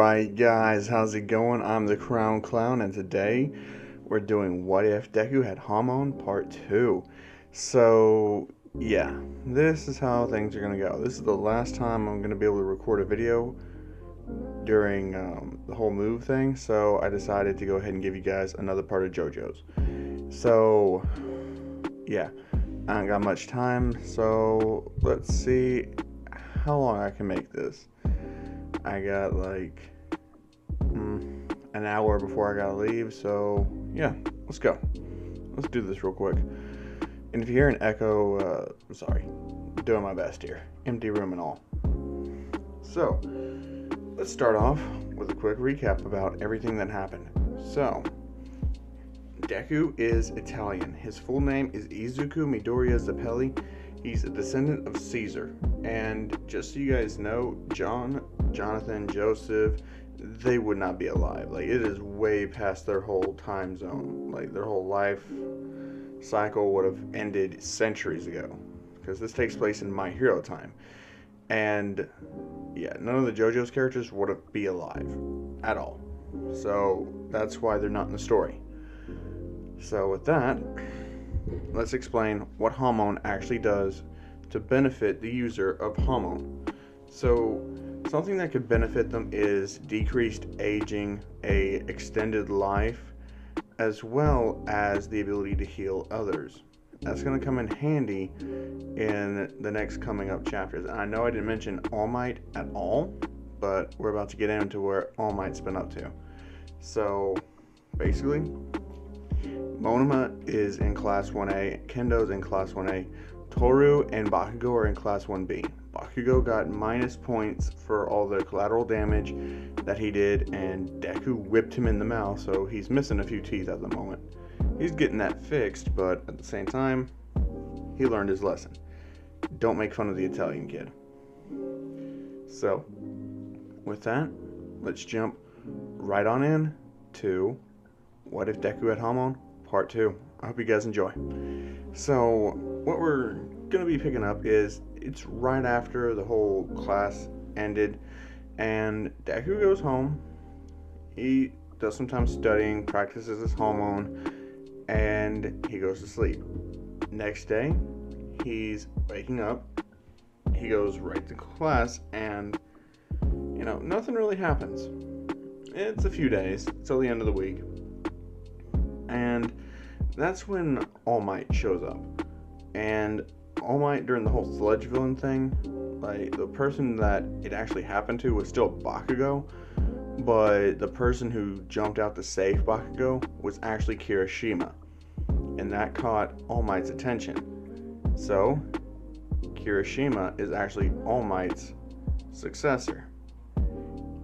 Alright guys, how's it going? I'm the Crown Clown and today we're doing What If Deku Had Hamon Part 2. So, yeah, this is how things are going to go. This is the last time I'm going to be able to record a video during the whole move thing, so I decided to go ahead and give you guys another part of JoJo's. So, yeah, I don't got much time, so let's see how long I can make this. I got like an hour before I gotta leave, so yeah, let's go. Let's do this real quick. And if you hear an echo, sorry, I'm doing my best here. Empty room and all. So, let's start off with a quick recap about everything that happened. So, Deku is Italian. His full name is Izuku Midoriya Zeppeli. He's a descendant of Caesar. And just so you guys know, Jonathan, Joseph, they would not be alive. Like, it is way past their whole time zone. Like, their whole life cycle would have ended centuries ago. Because this takes place in My Hero time. And, yeah, none of the JoJo's characters would have be alive. At all. So, that's why they're not in the story. So, with that, let's explain what Hamon actually does to benefit the user of Hamon. So, something that could benefit them is decreased aging, a extended life, as well as the ability to heal others. That's going to come in handy in the next coming up chapters. And I know I didn't mention All Might at all, but we're about to get into where All Might's been up to. So, basically, Monoma is in Class 1A, Kendo's in Class 1A, Toru and Bakugo are in Class 1B. Bakugo got minus points for all the collateral damage that he did, and Deku whipped him in the mouth, so he's missing a few teeth at the moment. He's getting that fixed, but at the same time, he learned his lesson. Don't make fun of the Italian kid. So, with that, let's jump right on in to What If Deku Had Hamon Part 2. I hope you guys enjoy. So, what we're going to be picking up is, it's right after the whole class ended, and Deku goes home. He does some time studying, practices his Hamon, and he goes to sleep. Next day, he's waking up, he goes right to class, and, nothing really happens. It's a few days, till the end of the week. And that's when All Might shows up. And All Might, during the whole Sludge Villain thing, like, the person that it actually happened to was still Bakugo, but the person who jumped out to save Bakugo was actually Kirishima. And that caught All Might's attention. So, Kirishima is actually All Might's successor.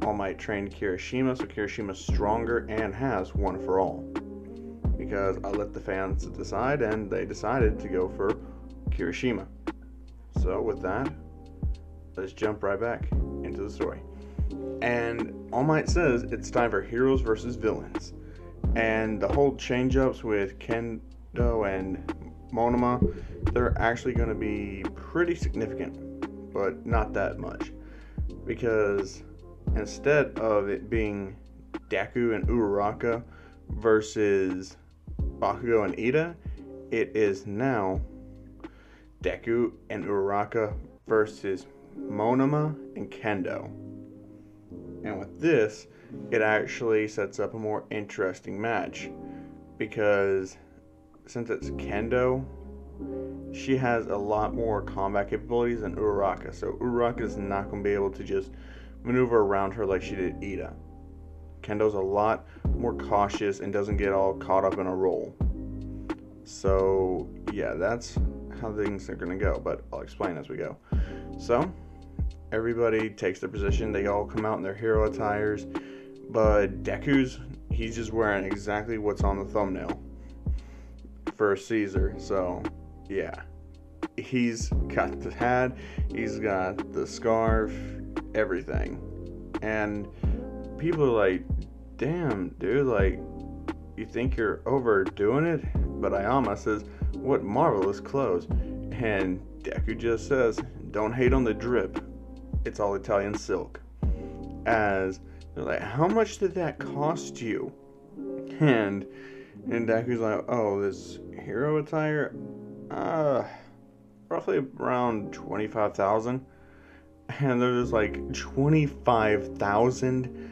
All Might trained Kirishima, so Kirishima's stronger and has one for all. Because I let the fans decide, and they decided to go for Kirishima. So with that, let's jump right back into the story. And All Might says it's time for heroes versus villains. And the whole change-ups with Kendo and Monoma, they're actually going to be pretty significant, but not that much. Because instead of it being Deku and Uraraka versus Bakugo and Ida, it is now Deku and Uraraka versus Monoma and Kendo. And with this, it actually sets up a more interesting match, because since it's Kendo, she has a lot more combat capabilities than Uraraka, so Uraraka is not going to be able to just maneuver around her like she did Ida. Kendo's a lot more cautious and doesn't get all caught up in a roll. So, yeah, that's how things are going to go, but I'll explain as we go. So, everybody takes their position. They all come out in their hero attires, but he's just wearing exactly what's on the thumbnail for Caesar. So, yeah. He's got the hat, he's got the scarf, everything. And people are like, damn, dude, like, you think you're overdoing it? But Ayama says, what marvelous clothes. And Deku just says, don't hate on the drip. It's all Italian silk. As They're like, how much did that cost you? And Deku's like, oh, this hero attire, roughly around 25,000. And they're just like, 25,000?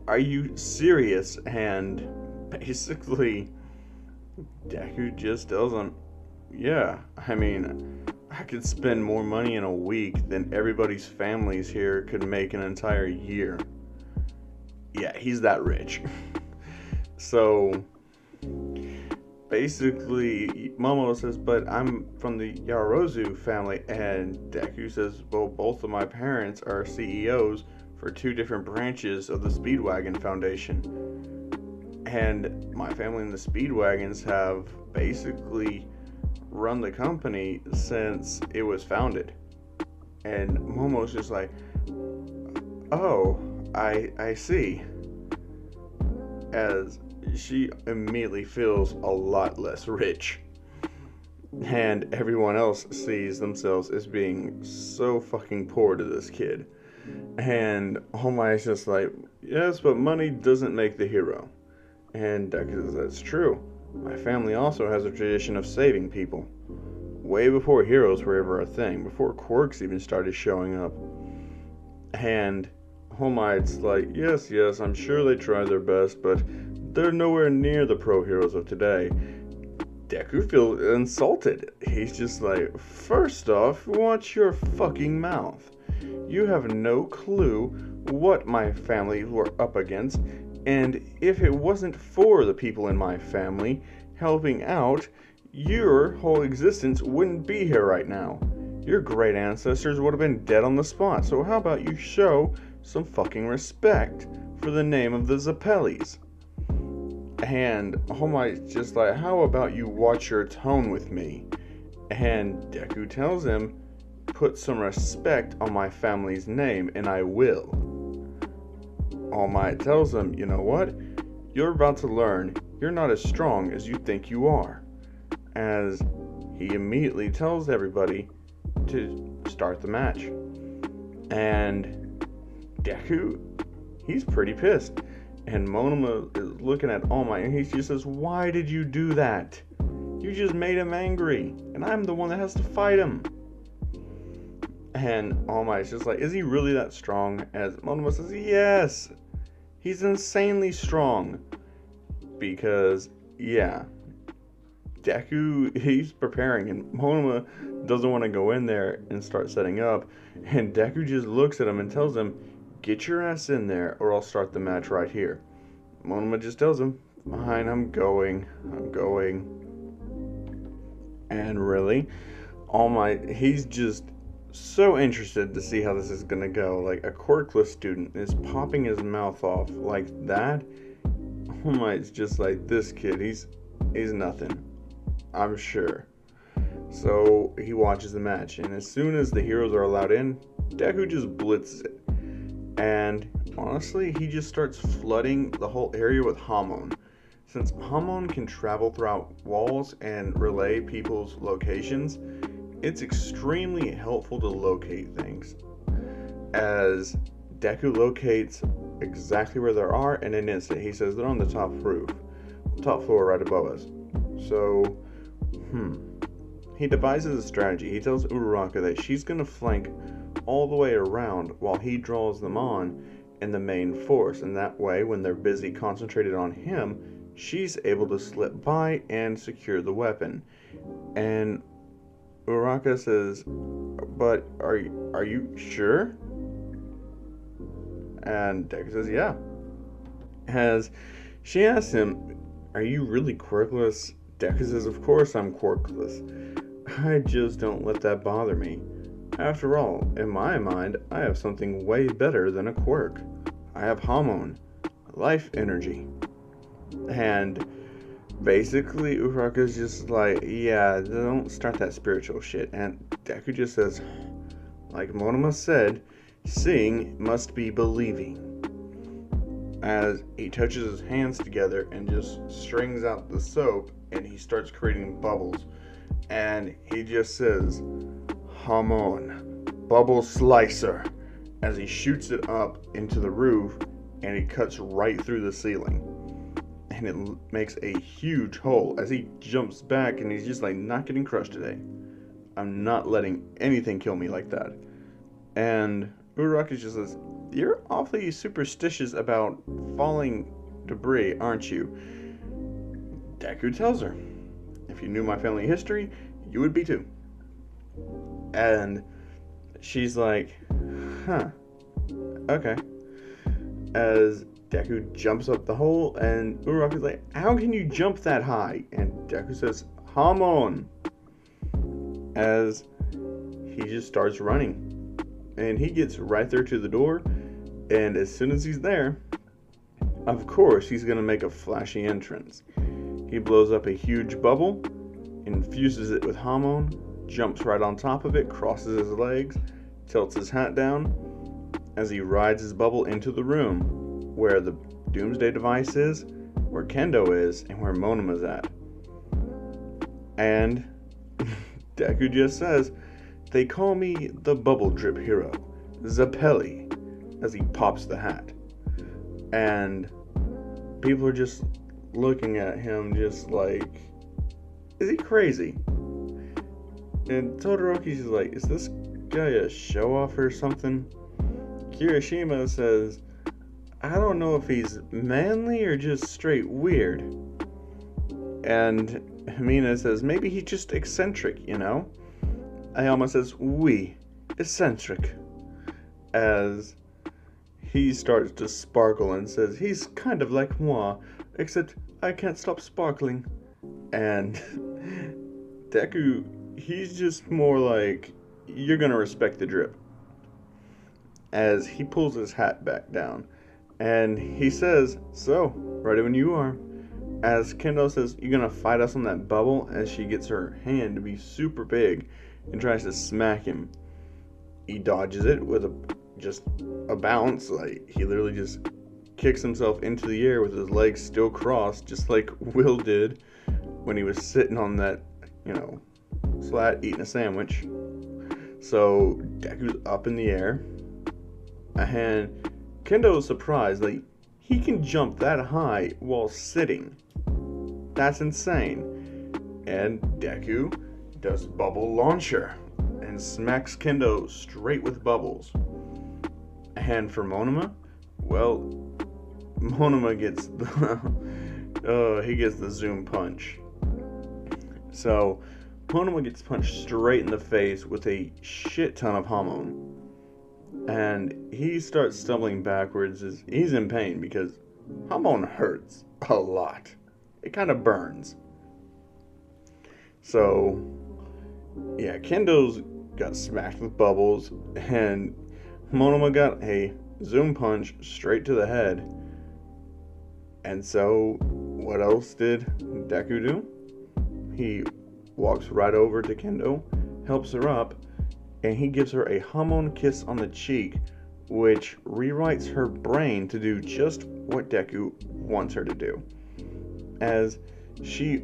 Are you serious? And basically, Deku just tells him, yeah, I mean, I could spend more money in a week than everybody's families here could make an entire year. Yeah, he's that rich. So, basically, Momo says, but I'm from the Yaozu family, and Deku says, well, both of my parents are CEOs for two different branches of the Speedwagon Foundation. And my family and the Speedwagons have basically run the company since it was founded. And Momo's just like, oh, I see. As she immediately feels a lot less rich. And everyone else sees themselves as being so fucking poor to this kid. And Homai is just like, yes, but money doesn't make the hero. And Deku says, that's true. My family also has a tradition of saving people. Way before heroes were ever a thing, before quirks even started showing up. And Homai's like, yes, I'm sure they try their best, but they're nowhere near the pro heroes of today. Deku feels insulted. He's just like, first off, watch your fucking mouth. You have no clue what my family were up against, and if it wasn't for the people in my family helping out, your whole existence wouldn't be here right now. Your great ancestors would have been dead on the spot, so how about you show some fucking respect for the name of the Zeppellis? And Homai's just like, how about you watch your tone with me? And Deku tells him, put some respect on my family's name, and I will. All Might tells him, you know what? You're about to learn you're not as strong as you think you are. As he immediately tells everybody to start the match. And Deku, he's pretty pissed. And Monoma is looking at All Might, and he just says, why did you do that? You just made him angry, and I'm the one that has to fight him. And All Might's just like, is he really that strong? As Monoma says, yes, he's insanely strong. Because, yeah, Deku, he's preparing, and Monoma doesn't want to go in there and start setting up. And Deku just looks at him and tells him, get your ass in there, or I'll start the match right here. Monoma just tells him, fine, I'm going. And really, All Might, he's just so interested to see how this is gonna go. Like, a quirkless student is popping his mouth off like that. All Might's just like, this kid, he's nothing, I'm sure. So he watches the match, and as soon as the heroes are allowed in, Deku just blitzes it. And honestly, he just starts flooding the whole area with Hamon. Since Hamon can travel throughout walls and relay people's locations, it's extremely helpful to locate things. As Deku locates exactly where they are in an instant. He says they're on the top floor right above us. So, he devises a strategy. He tells Uraraka that she's going to flank all the way around while he draws them on in the main force, and that way when they're busy concentrated on him, she's able to slip by and secure the weapon. And Uraraka says, but are you sure? And Deku says, yeah. As she asks him, are you really quirkless? Deku says, of course I'm quirkless. I just don't let that bother me. After all, in my mind, I have something way better than a quirk. I have Hamon, life energy. And basically, Uraraka's just like, yeah, don't start that spiritual shit. And Deku just says, like Monoma said, seeing must be believing. As he touches his hands together and just strings out the soap, and he starts creating bubbles. And he just says, Hamon, bubble slicer, as he shoots it up into the roof and he cuts right through the ceiling. And it makes a huge hole as he jumps back, and he's just like, not getting crushed today. I'm not letting anything kill me like that. And Uraraka just says, you're awfully superstitious about falling debris, aren't you? Deku tells her, if you knew my family history, you would be too. And she's like, huh, okay. As Deku jumps up the hole, and Uraraka's like, how can you jump that high? And Deku says, Hamon. As he just starts running. And he gets right there to the door, and as soon as he's there, of course he's going to make a flashy entrance. He blows up a huge bubble, infuses it with Hamon, jumps right on top of it, crosses his legs, tilts his hat down, as he rides his bubble into the room where the Doomsday device is, where Kendo is, and where Monema's at. And Deku just says, they call me the bubble drip hero, Zappelli, as he pops the hat. And people are just looking at him just like, is he crazy? And Todoroki's just like, is this guy a show-off or something? Kirishima says, I don't know if he's manly or just straight weird. And Mina says, maybe he's just eccentric, you know? Ayama says, oui, eccentric. As he starts to sparkle and says, he's kind of like moi, except I can't stop sparkling. And Deku, he's just more like, you're gonna respect the drip. As he pulls his hat back down. And he says, so, ready when you are. As Kendo says, you're gonna fight us on that bubble, as she gets her hand to be super big and tries to smack him. He dodges it with just a bounce. Like, he literally just kicks himself into the air with his legs still crossed, just like Will did when he was sitting on that, slat eating a sandwich. So Deku's up in the air, and Kendo is surprised. Like, he can jump that high while sitting. That's insane. And Deku does bubble launcher and smacks Kendo straight with bubbles. And for Monoma, well, Monoma gets he gets the zoom punch. So Monoma gets punched straight in the face with a shit ton of Hamon. And he starts stumbling backwards as he's in pain because Hamon hurts a lot. It kind of burns. So, yeah, Kendo's got smacked with bubbles, and Monoma got a zoom punch straight to the head. And so, what else did Deku do? He walks right over to Kendo, helps her up, and he gives her a Hamon kiss on the cheek, which rewrites her brain to do just what Deku wants her to do. As she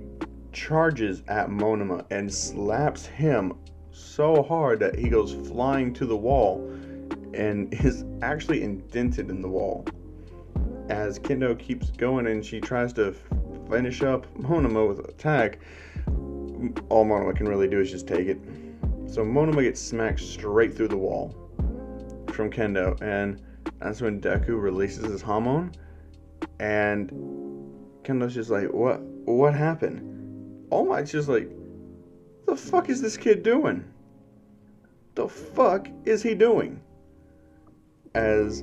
charges at Monoma and slaps him so hard that he goes flying to the wall and is actually indented in the wall. As Kendo keeps going and she tries to finish up Monoma with an attack, all Monoma can really do is just take it. So Monoma gets smacked straight through the wall from Kendo, and that's when Deku releases his Hamon, and Kendo's just like, what happened? All Might's just like, the fuck is this kid doing? The fuck is he doing? As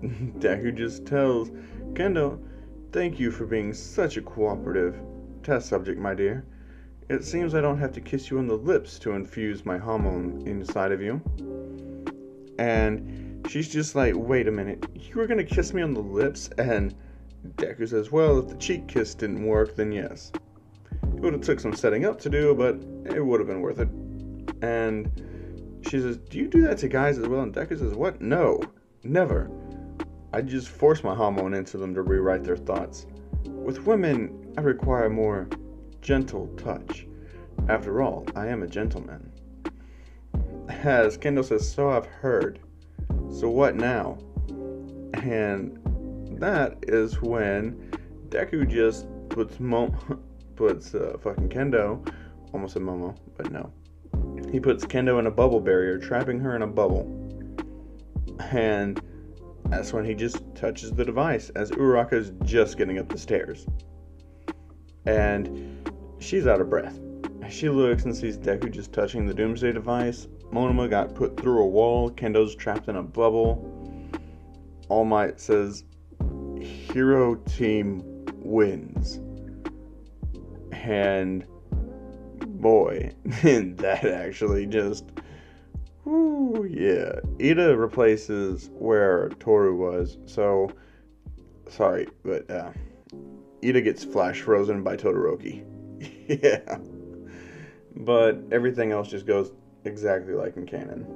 Deku just tells Kendo, thank you for being such a cooperative test subject, my dear. It seems I don't have to kiss you on the lips to infuse my Hamon inside of you. And she's just like, wait a minute, you were gonna kiss me on the lips? And Deku says, well, if the cheek kiss didn't work, then yes. It would have took some setting up to do, but it would have been worth it. And she says, do you do that to guys as well? And Deku says, what? No, never. I just force my Hamon into them to rewrite their thoughts. With women, I require more gentle touch. After all, I am a gentleman. As Kendo says, so I've heard. So what now? And that is when Deku just puts fucking Kendo, almost a Momo, but no. He puts Kendo in a bubble barrier, trapping her in a bubble. And that's when he just touches the device as Uraraka's just getting up the stairs. And she's out of breath. She looks and sees Deku just touching the Doomsday device. Monoma got put through a wall. Kendo's trapped in a bubble. All Might says, "Hero team wins." And boy, that actually just... Woo, yeah. Ida replaces where Toru was. So, sorry, but Ida gets flash frozen by Todoroki. Yeah. But everything else just goes exactly like in canon.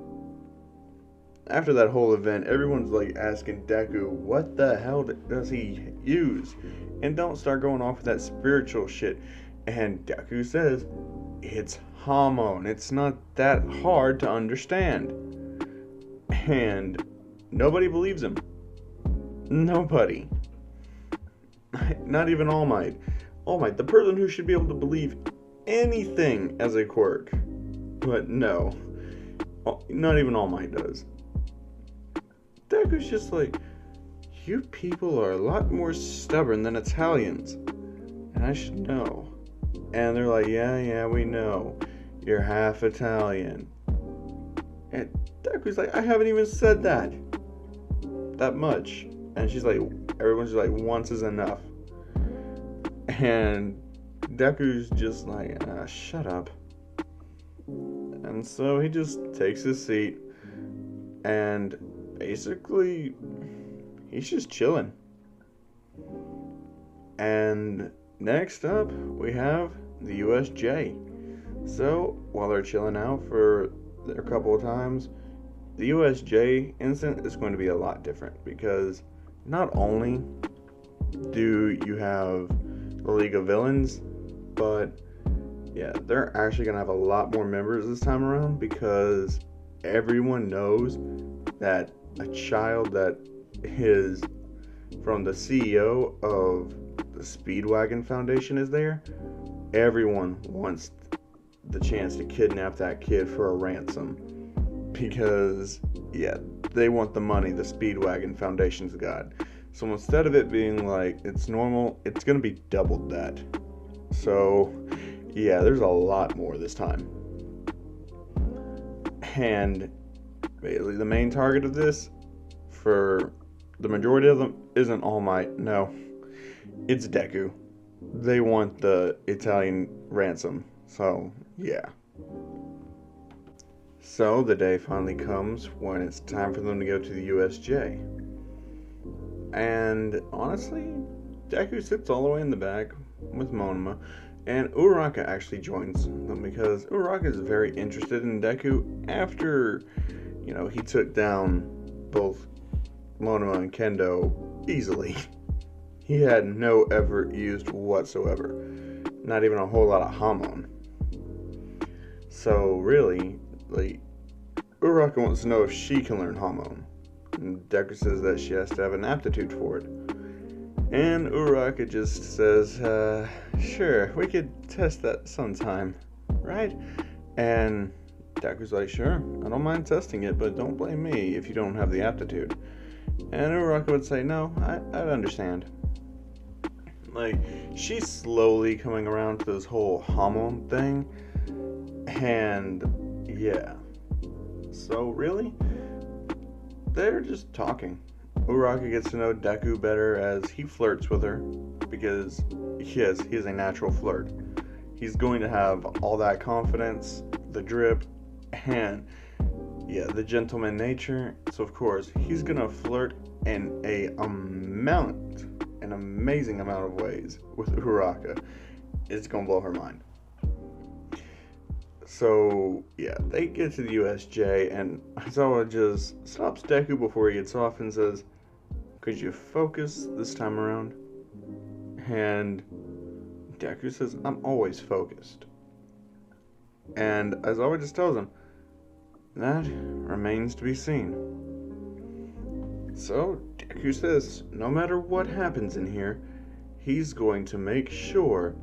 After that whole event, everyone's like asking Deku, what the hell does he use? And don't start going off with that spiritual shit. And Deku says, it's Hamon. It's not that hard to understand. And nobody believes him. Nobody. Not even All Might. All Might, the person who should be able to believe anything as a quirk. But no. Not even All Might does. Deku's just like, you people are a lot more stubborn than Italians. And I should know. And they're like, yeah, we know. You're half Italian. And Deku's like, I haven't even said that much. And she's like, everyone's just like, once is enough. And Deku's just like, shut up. And so he just takes his seat. And basically, he's just chilling. And next up, we have the USJ. So, while they're chilling out for a couple of times, the USJ incident is going to be a lot different because not only do you have the League of Villains, but yeah, they're actually going to have a lot more members this time around because everyone knows that a child that is from the CEO of the Speedwagon Foundation is there. Everyone wants the chance to kidnap that kid for a ransom because, yeah, they want the money the Speedwagon Foundation's got. So instead of it being like it's normal, it's going to be doubled that. So, yeah, there's a lot more this time. And basically the main target of this, for the majority of them, isn't All Might. No, it's Deku. They want the Italian ransom. So, yeah. So, the day finally comes when it's time for them to go to the USJ. And, honestly, Deku sits all the way in the back with Monoma. And Uraraka actually joins them because Uraraka is very interested in Deku after, he took down both Monoma and Kendo easily. He had no effort used whatsoever. Not even a whole lot of Hamon. So really, Uraraka wants to know if she can learn Hamon. And Deku says that she has to have an aptitude for it. And Uraraka just says, sure, we could test that sometime, right? And Deku's like, sure, I don't mind testing it, but don't blame me if you don't have the aptitude. And Uraraka would say, no, I'd understand. She's slowly coming around to this whole Hamon thing. And, yeah. So, really, they're just talking. Uraraka gets to know Deku better as he flirts with her. Because he is a natural flirt. He's going to have all that confidence, the drip, and, yeah, the gentleman nature. So, of course, he's going to flirt in an amazing amount of ways with Uraraka. It's gonna blow her mind. So yeah, they get to the USJ and Aizawa just stops Deku before he gets off and says, could you focus this time around? And Deku says, I'm always focused. And Aizawa just tells him, that remains to be seen. So Deku says no matter what happens in here, he's going to make sure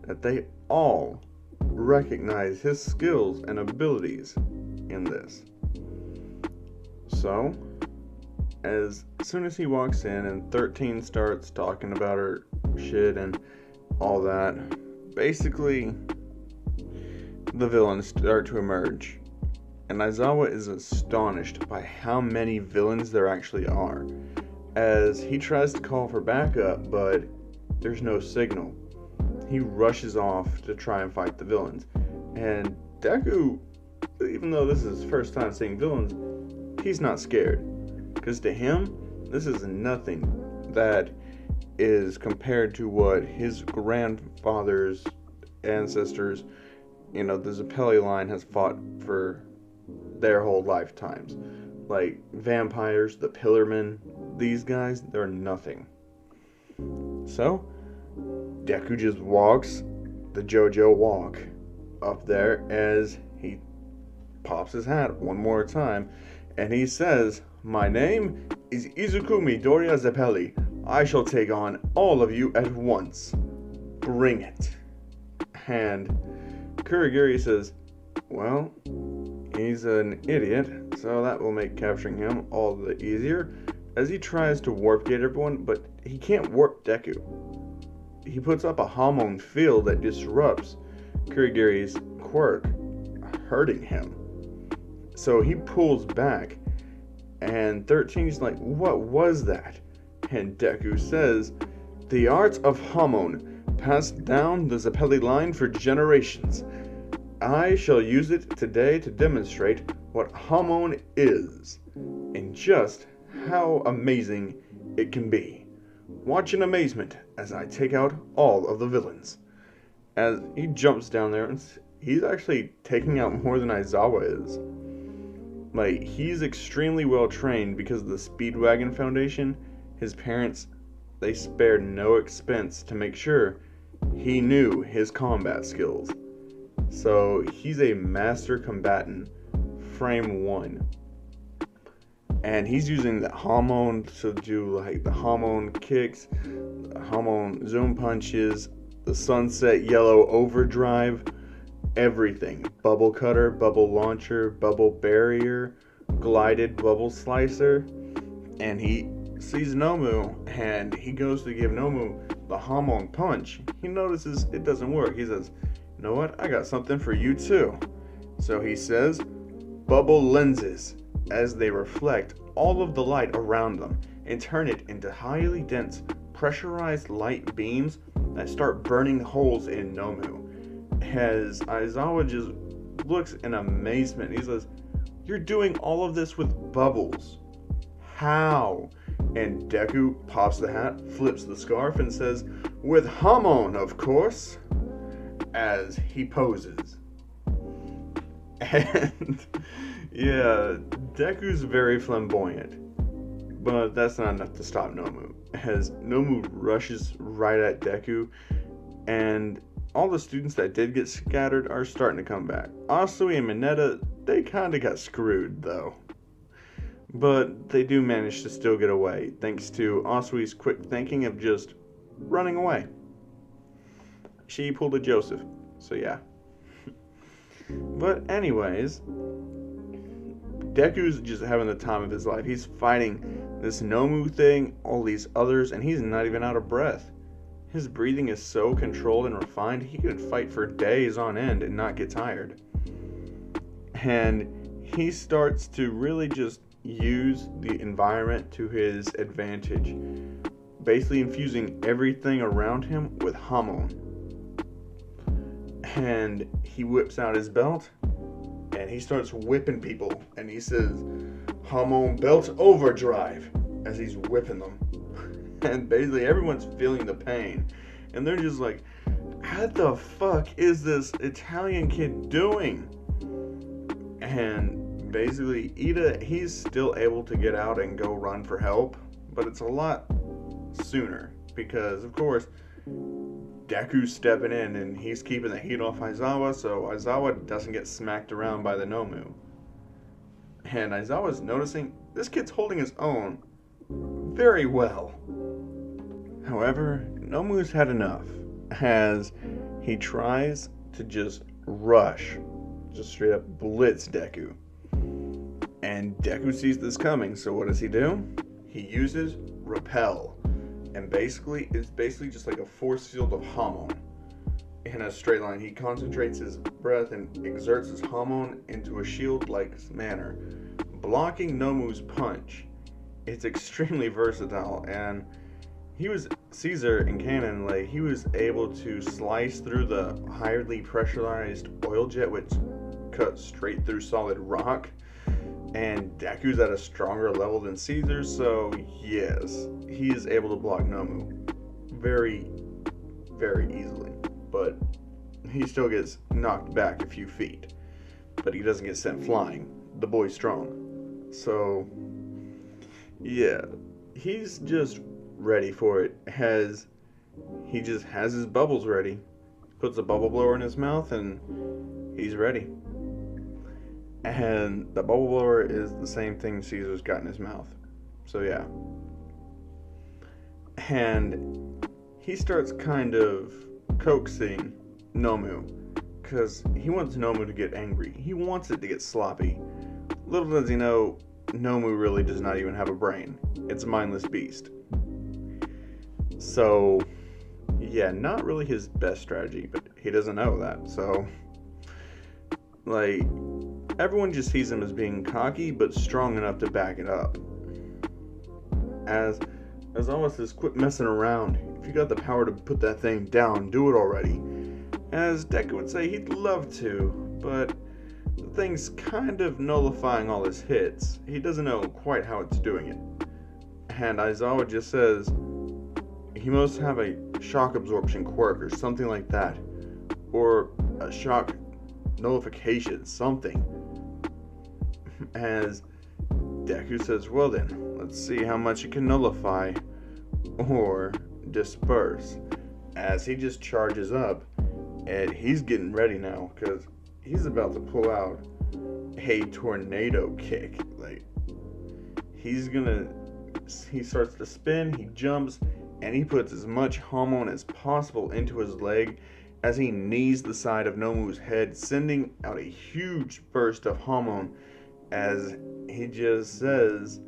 that they all recognize his skills and abilities in this. So, as soon as he walks in and 13 starts talking about her shit and all that, basically the villains start to emerge. And Aizawa is astonished by how many villains there actually are, as he tries to call for backup, but there's no signal. He rushes off to try and fight the villains. And Deku, even though this is his first time seeing villains, he's not scared. Because to him, this is nothing that is compared to what his grandfather's ancestors, the Zeppeli line has fought for their whole lifetimes. Like vampires, the Pillarmen, these guys, they're nothing. So, Deku just walks the JoJo walk up there as he pops his hat one more time, and he says, "My name is Izuku Midoriya Zeppeli. I shall take on all of you at once. Bring it." And Kurogiri says, well, he's an idiot, so that will make capturing him all the easier, as he tries to warp gate everyone, but he can't warp Deku. He puts up a Hamon field that disrupts Kurogiri's quirk, hurting him. So he pulls back, and 13's like, what was that? And Deku says, the art of Hamon, passed down the Zeppeli line for generations. I shall use it today to demonstrate what Hamon is, and just how amazing it can be. Watch in amazement as I take out all of the villains. As he jumps down there, and he's actually taking out more than Aizawa is. Like, he's extremely well trained because of the Speedwagon Foundation. His parents, they spared no expense to make sure he knew his combat skills. So he's a master combatant, frame 1. And he's using the Hamon to do like the Hamon kicks, the Hamon zoom punches, the sunset yellow overdrive, everything. Bubble cutter, bubble launcher, bubble barrier, glided bubble slicer. And he sees Nomu, and he goes to give Nomu the Hamon punch. He notices it doesn't work. He says, you know what, I got something for you too. So he says, bubble lenses, as they reflect all of the light around them and turn it into highly dense, pressurized light beams that start burning holes in Nomu. As Aizawa just looks in amazement, he says, you're doing all of this with bubbles. How? And Deku pops the hat, flips the scarf, and says, with Hamon, of course, as he poses. And yeah, Deku's very flamboyant, but that's not enough to stop Nomu, as Nomu rushes right at Deku, and all the students that did get scattered are starting to come back. Asui and Mineta, they kinda got screwed though. But they do manage to still get away, thanks to Asui's quick thinking of just running away. She pulled a Joseph, so yeah. But anyways, Deku's just having the time of his life. He's fighting this Nomu thing, all these others, and he's not even out of breath. His breathing is so controlled and refined, he could fight for days on end and not get tired. And he starts to really just use the environment to his advantage, basically infusing everything around him with Hamon. And he whips out his belt, and he starts whipping people, and he says, Hamon belt overdrive, as he's whipping them. And basically everyone's feeling the pain, and they're just like, what the fuck is this Italian kid doing? And basically Ida, he's still able to get out and go run for help, but it's a lot sooner, because of course Deku's stepping in and he's keeping the heat off Aizawa, so Aizawa doesn't get smacked around by the Nomu. And Aizawa's noticing this kid's holding his own, very well. However, Nomu's had enough, as he tries to just rush, just straight up blitz Deku. And Deku sees this coming, so what does he do? He uses Repel. And basically, it's basically just like a force field of Hamon in a straight line. He concentrates his breath and exerts his Hamon into a shield-like manner, blocking Nomu's punch. It's extremely versatile, and Caesar in canon, like, he was able to slice through the highly pressurized oil jet, which cut straight through solid rock. And Deku's at a stronger level than Caesar, so yes, he is able to block Nomu very, very easily. But he still gets knocked back a few feet. But he doesn't get sent flying. The boy's strong. So, yeah, he's just ready for it. He just has his bubbles ready. Puts a bubble blower in his mouth and he's ready. And the bubble blower is the same thing Caesar's got in his mouth. So yeah. And he starts kind of coaxing Nomu, because he wants Nomu to get angry. He wants it to get sloppy. Little does he know, Nomu really does not even have a brain. It's a mindless beast. So, yeah, not really his best strategy, but he doesn't know that. So, like, everyone just sees him as being cocky, but strong enough to back it up. As always says, quit messing around. If you got the power to put that thing down, do it already. As Deku would say, he'd love to, but the thing's kind of nullifying all his hits. He doesn't know quite how it's doing it. And Aizawa just says, he must have a shock absorption quirk or something like that. Or a shock nullification, something. As Deku says, well then, let's see how much it can nullify or disperse. As he just charges up, and he's getting ready now, because he's about to pull out a tornado kick. Like, he starts to spin, he jumps, and he puts as much Hamon as possible into his leg as he knees the side of Nomu's head, sending out a huge burst of Hamon, as he just says,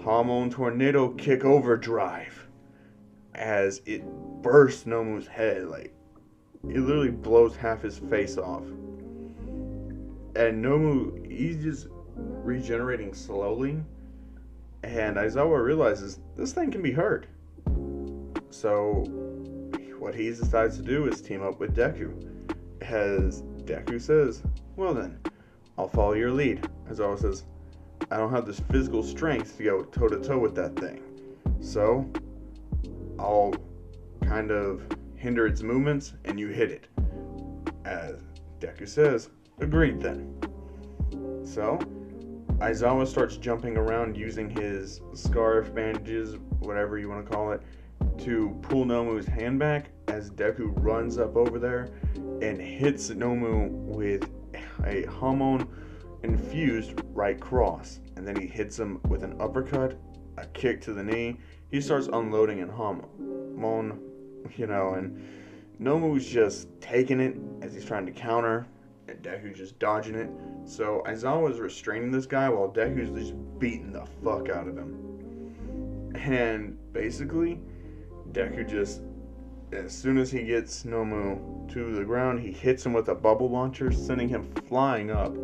Hamon tornado kick overdrive, as it bursts Nomu's head. Like, it literally blows half his face off. And Nomu, he's just regenerating slowly, and Aizawa realizes this thing can be hurt. So what he decides to do is team up with Deku. As Deku says, well then, I'll follow your lead. Aizawa says, I don't have this physical strength to go toe to toe with that thing. So I'll kind of hinder its movements and you hit it. As Deku says, agreed then. So Aizawa starts jumping around using his scarf, bandages, whatever you want to call it, to pull Nomu's hand back, as Deku runs up over there and hits Nomu with a Hamon infused right cross. And then he hits him with an uppercut, a kick to the knee. He starts unloading in Hamon, and Nomu's just taking it as he's trying to counter, and Deku's just dodging it. So Aizawa's restraining this guy while Deku's just beating the fuck out of him. And basically, Deku just, as soon as he gets Nomu to the ground, he hits him with a bubble launcher, sending him flying up.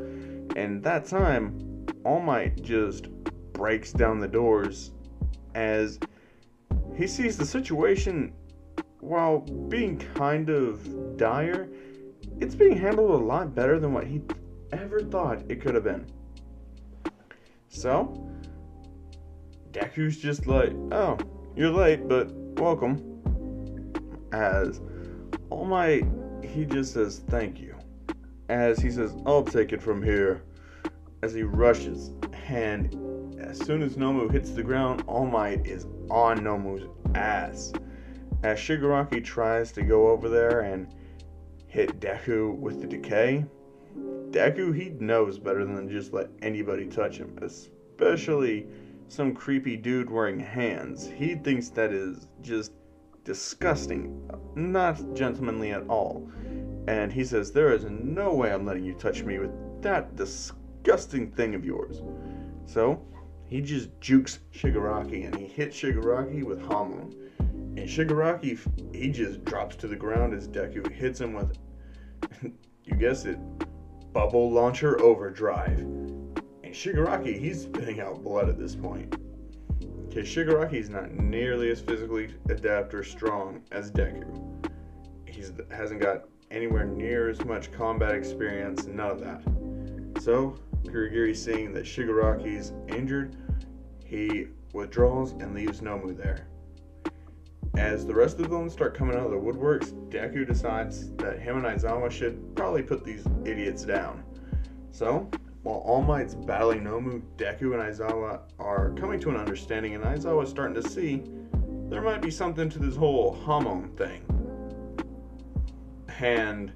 And that time, All Might just breaks down the doors as he sees the situation, while being kind of dire, it's being handled a lot better than what he ever thought it could have been. So, Deku's just like, oh, you're late, but welcome. As All Might, he just says thank you. As he says, I'll take it from here. As he rushes, and as soon as Nomu hits the ground, All Might is on Nomu's ass. As Shigaraki tries to go over there and hit Deku with the decay, Deku, he knows better than just let anybody touch him, especially some creepy dude wearing hands. He thinks that is just disgusting, not gentlemanly at all. And he says, there is no way I'm letting you touch me with that disgusting thing of yours. So, he just jukes Shigaraki, and he hits Shigaraki with Hamon. And Shigaraki, he just drops to the ground as Deku hits him with, you guessed it, Bubble Launcher Overdrive. And Shigaraki, he's spitting out blood at this point. Because Shigaraki's not nearly as physically adept or strong as Deku. He hasn't got anywhere near as much combat experience, none of that. So, Kurogiri, seeing that Shigaraki's injured, he withdraws and leaves Nomu there. As the rest of the villains start coming out of the woodworks, Deku decides that him and Aizawa should probably put these idiots down. So, while All Might's battling Nomu, Deku and Aizawa are coming to an understanding, and Aizawa's starting to see there might be something to this whole Hamon thing. And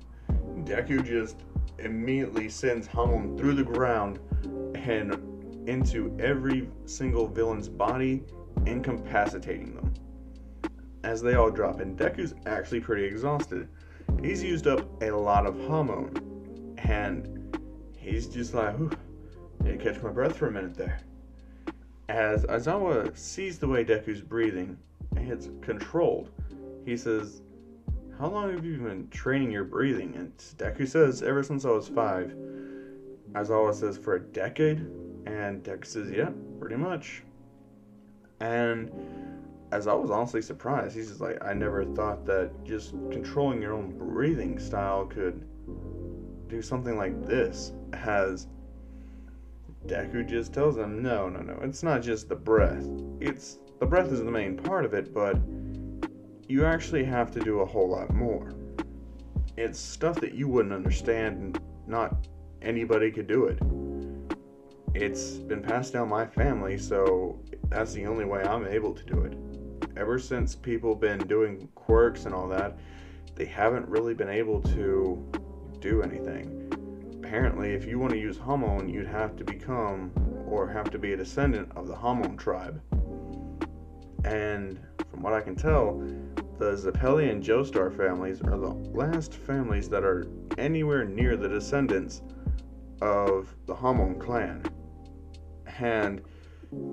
Deku just immediately sends Hamon through the ground and into every single villain's body, incapacitating them. As they all drop, and Deku's actually pretty exhausted. He's used up a lot of Hamon, and he's just like, whew, didn't catch my breath for a minute there. As Aizawa sees the way Deku's breathing, and it's controlled, he says, how long have you been training your breathing? And Deku says, ever since I was 5. Aizawa says, for a decade? And Deku says, yeah, pretty much. And Aizawa was honestly surprised. He's just like, I never thought that just controlling your own breathing style could do something like this. As Deku just tells him, no, it's not just the breath. The breath is the main part of it, but you actually have to do a whole lot more. It's stuff that you wouldn't understand, and not anybody could do it. It's been passed down my family, so that's the only way I'm able to do it. Ever since people been doing quirks and all that, they haven't really been able to do anything. Apparently, if you want to use Hamon, you'd have to become, or have to be a descendant of the Hamon tribe. And from what I can tell, the Zeppeli and Joestar families are the last families that are anywhere near the descendants of the Hamon clan. And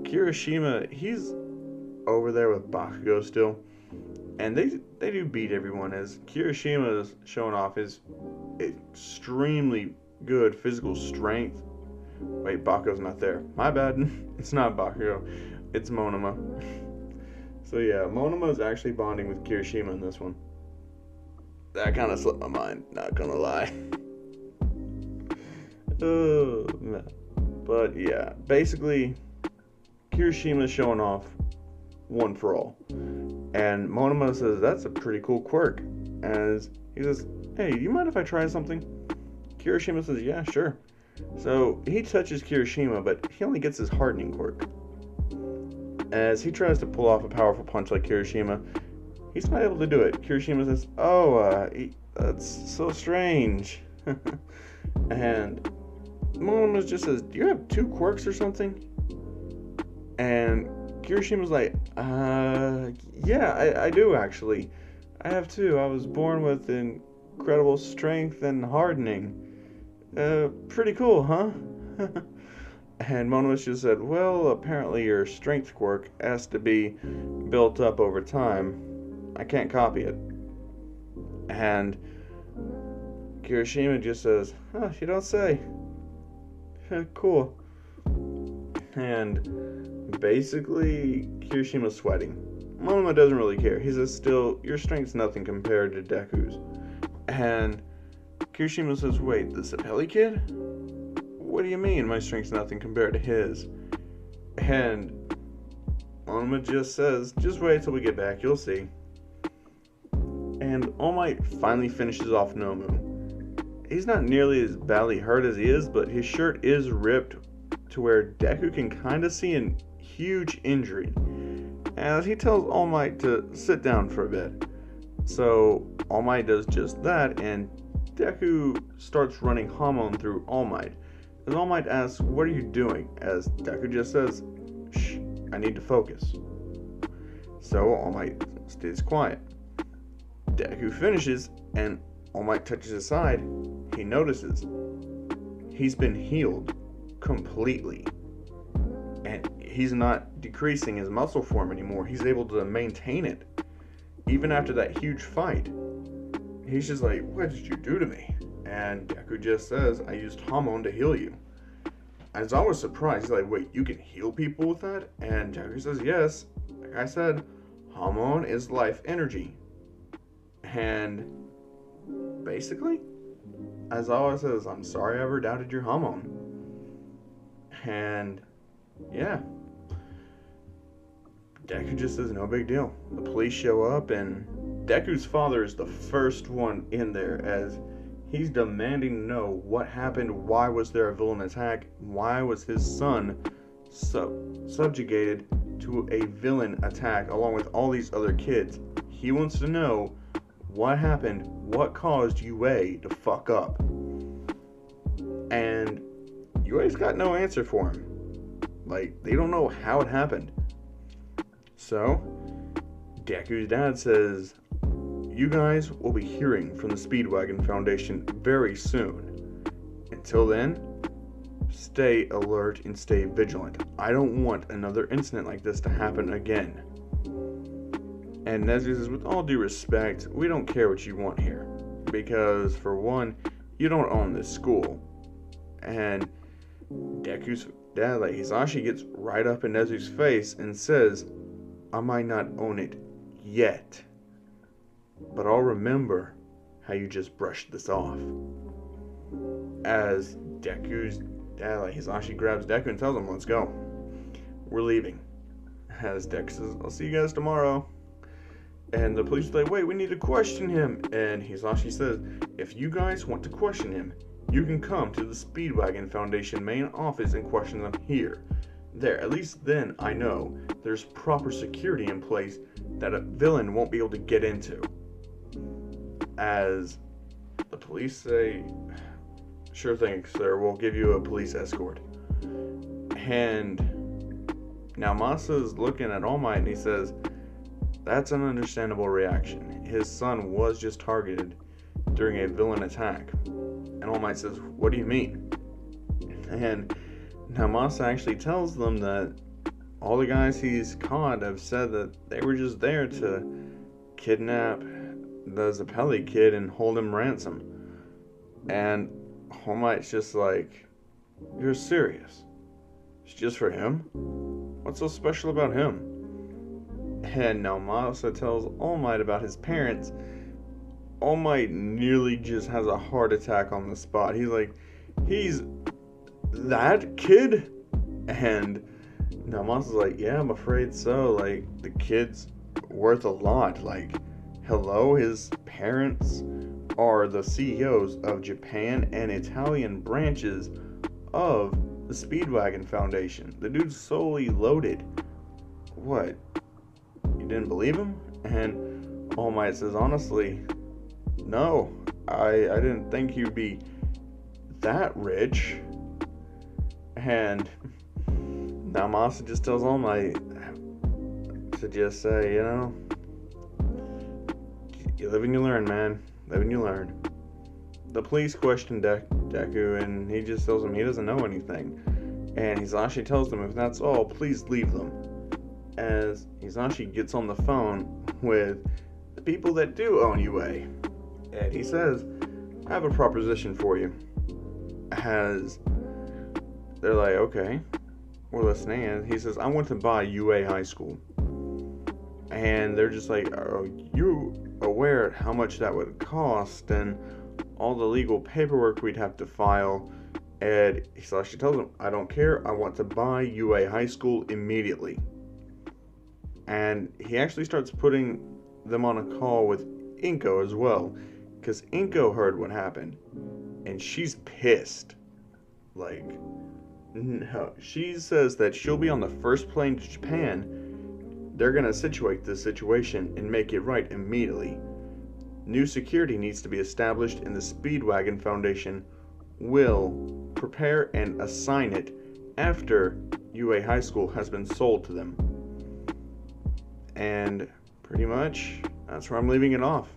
Kirishima, he's over there with Bakugo still, and they do beat everyone, as Kirishima is showing off his extremely good physical strength. Wait, Bakugo's not there. My bad. It's not Bakugo. It's Monoma. So yeah, Monoma is actually bonding with Kirishima in this one. That kind of slipped my mind, not gonna lie. Oh, man. But yeah, basically, Kirishima's showing off one for all. And Monoma says, that's a pretty cool quirk. As he says, hey, do you mind if I try something? Kirishima says, yeah, sure. So he touches Kirishima, but he only gets his hardening quirk. As he tries to pull off a powerful punch like Kirishima, he's not able to do it. Kirishima says, that's so strange. And Monoma just says, do you have 2 quirks or something? And Kirishima's like, yeah, I do actually. I have 2. I was born with incredible strength and hardening. Pretty cool, huh? And Monoma just said, well, apparently your strength quirk has to be built up over time. I can't copy it. And Kirishima just says, you don't say. Cool. And basically, Kirishima's sweating. Monoma doesn't really care. He says, still, your strength's nothing compared to Deku's. And Kirishima says, wait, the Zeppeli kid? What do you mean my strength's nothing compared to his? And Monoma just says, just wait till we get back, you'll see. And All Might finally finishes off Nomu. He's not nearly as badly hurt as he is, but his shirt is ripped to where Deku can kind of see a huge injury. As he tells All Might to sit down for a bit. So All Might does just that, and Deku starts running Hamon through All Might. As All Might asks, what are you doing? As Deku just says, shh, I need to focus. So All Might stays quiet. Deku finishes, and All Might touches his side. He notices he's been healed completely. And he's not decreasing his muscle form anymore. He's able to maintain it. Even after that huge fight. He's just like, what did you do to me? And Deku just says, I used Hamon to heal you. As I was surprised, he's like, wait, you can heal people with that? And Deku says, yes. Like I said, Hamon is life energy. And basically, as always says, I'm sorry I ever doubted your Hamon. And yeah. Deku just says no big deal. The police show up, and Deku's father is the first one in there as he's demanding to know what happened, why was there a villain attack, why was his son subjugated to a villain attack along with all these other kids. He wants to know what happened, what caused UA to fuck up. And UA's got no answer for him. Like, they don't know how it happened. So, Deku's dad says, you guys will be hearing from the Speedwagon Foundation very soon. Until then, stay alert and stay vigilant. I don't want another incident like this to happen again. And Nezu says, with all due respect, we don't care what you want here. Because, for one, you don't own this school. And Deku's dad, like Hisashi, gets right up in Nezu's face and says, I might not own it yet, but I'll remember how you just brushed this off. As Deku's dad, like Hisashi, grabs Deku and tells him, let's go. We're leaving. As Deku says, I'll see you guys tomorrow. And the police are like, wait, we need to question him. And Hisashi says, if you guys want to question him, you can come to the Speedwagon Foundation main office and question them here. There, at least then I know there's proper security in place that a villain won't be able to get into. As the police say, sure thing, sir, we'll give you a police escort. And now Masa's looking at All Might and he says, that's an understandable reaction. His son was just targeted during a villain attack. And All Might says, what do you mean? And now Masa actually tells them that all the guys he's caught have said that they were just there to kidnap the Zappelli kid and hold him ransom. And All Might's just like, you're serious? It's just for him? What's so special about him? And now Masa tells All Might about his parents. All Might nearly just has a heart attack on the spot. He's like, he's that kid? And now Masa's like, yeah, I'm afraid so. Like, the kid's worth a lot. Like, hello, his parents are the CEOs of Japan and Italian branches of the Speedwagon Foundation. The dude's solely loaded. What? You didn't believe him? And All Might says, honestly, no. I didn't think he'd be that rich. And now Masa just tells All Might to just say, you know, you live and you learn, man. Live and you learn. The police question Deku, and he just tells them he doesn't know anything. And Hisashi tells them, if that's all, please leave them. As Hisashi gets on the phone with the people that do own UA. And he says, I have a proposition for you. As they're like, okay, we're listening. And he says, I want to buy UA High School. And they're just like, are you aware of how much that would cost and all the legal paperwork we'd have to file? And Hisashi tells him, I don't care. I want to buy UA High School immediately. And he actually starts putting them on a call with Inko as well. Because Inko heard what happened. And she's pissed. Like, no. She says that she'll be on the first plane to Japan. They're going to situate this situation and make it right immediately. New security needs to be established, and the Speedwagon Foundation will prepare and assign it after UA High School has been sold to them. And pretty much that's where I'm leaving it off.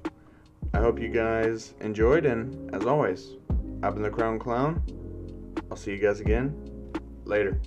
I hope you guys enjoyed, and as always, I've been the Crown Clown. I'll see you guys again later.